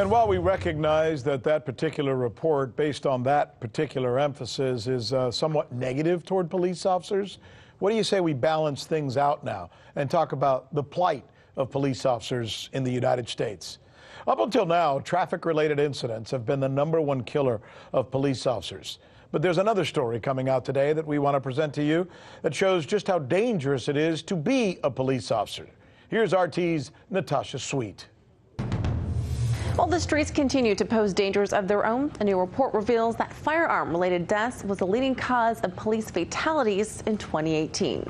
And while we recognize that that particular report, based on that particular emphasis, is somewhat negative toward police officers, what do you say we balance things out now and talk about the plight of police officers in the United States? Up until now, traffic-related incidents have been the #1 killer of police officers. But there's another story coming out today that we want to present to you that shows just how dangerous it is to be a police officer. Here's RT's Natasha Sweatte. While the streets continue to pose dangers of their own, a new report reveals that firearm-related deaths was the leading cause of police fatalities in 2018.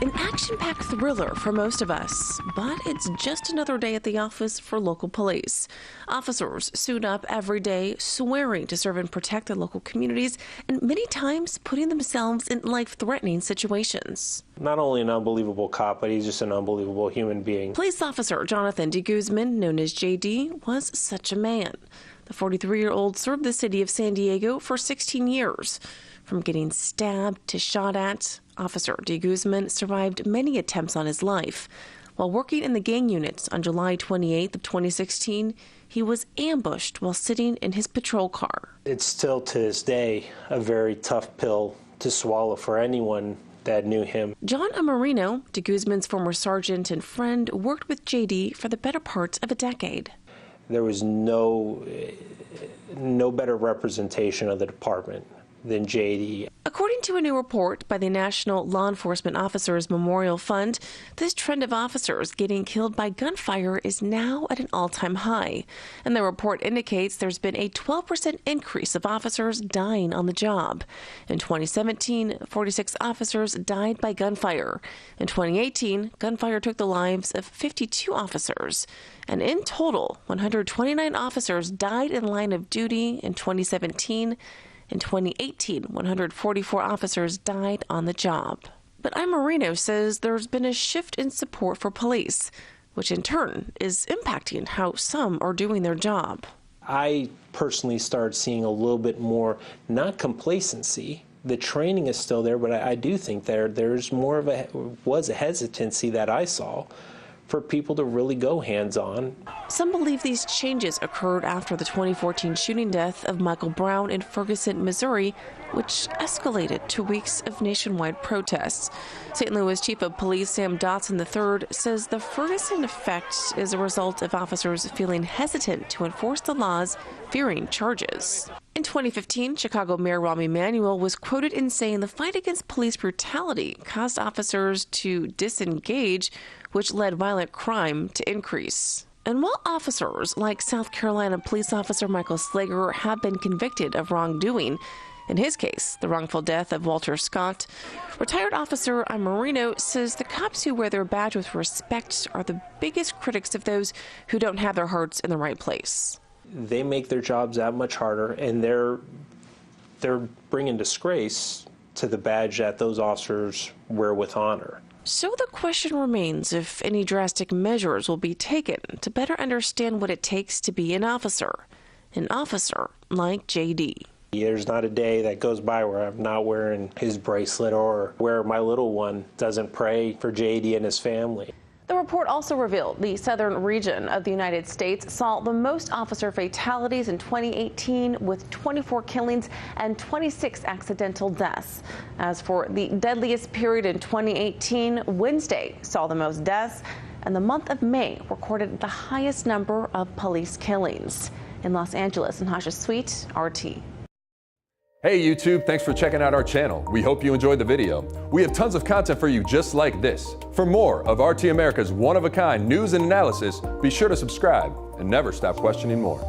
An action-packed thriller for most of us, but it's just another day at the office for local police. Officers suit up every day, swearing to serve and protect their local communities, and many times putting themselves in life-threatening situations. Not only an unbelievable cop, but he's just an unbelievable human being. Police officer Jonathan de Guzman, known as JD, was such a man. The 43-year-old served the city of San Diego for 16 years. From getting stabbed to shot at, Officer de Guzman survived many attempts on his life. While working in the gang units on July 28th of 2016, he was ambushed while sitting in his patrol car. It's still to this day a very tough pill to swallow for anyone that knew him. John Amarino, de Guzman's former sergeant and friend, worked with JD for the better part of a decade. There was no better representation of the department than JD. According to a new report by the National Law Enforcement Officers Memorial Fund, this trend of officers getting killed by gunfire is now at an all-time high. And the report indicates there's been a 12% increase of officers dying on the job. In 2017, 46 officers died by gunfire. In 2018, gunfire took the lives of 52 officers. And in total, 129 officers died in line of duty in 2017. In 2018, 144 officers died on the job. But Amarino says there's been a shift in support for police, which in turn is impacting how some are doing their job. I personally started seeing a little bit more, not complacency. The training is still there, but I do think there's more of a hesitancy that I saw for people to really go hands-on. Some believe these changes occurred after the 2014 shooting death of Michael Brown in Ferguson, Missouri, which escalated to weeks of nationwide protests. St. Louis Chief of Police Sam Dotson III says the Ferguson effect is a result of officers feeling hesitant to enforce the laws, fearing charges. In 2015, Chicago Mayor Rahm Emanuel was quoted in saying the fight against police brutality caused officers to disengage, which led violent crime to increase. And while officers like South Carolina police officer Michael Slager have been convicted of wrongdoing, in his case, the wrongful death of Walter Scott, retired officer Amarino says the cops who wear their badge with respect are the biggest critics of those who don't have their hearts in the right place. They make their jobs that much harder, and they're bringing disgrace to the badge that those officers wear with honor. So the question remains if any drastic measures will be taken to better understand what it takes to be an officer like JD. There's not a day that goes by where I'm not wearing his bracelet or where my little one doesn't pray for JD and his family. The report also revealed the southern region of the United States saw the most officer fatalities in 2018 with 24 killings and 26 accidental deaths. As for the deadliest period in 2018, Wednesday saw the most deaths, and the month of May recorded the highest number of police killings. In Los Angeles, Natasha Sweatte, RT. Hey YouTube, thanks for checking out our channel. We hope you enjoyed the video. We have tons of content for you just like this. For more of RT America's one-of-a-kind news and analysis, be sure to subscribe and never stop questioning more.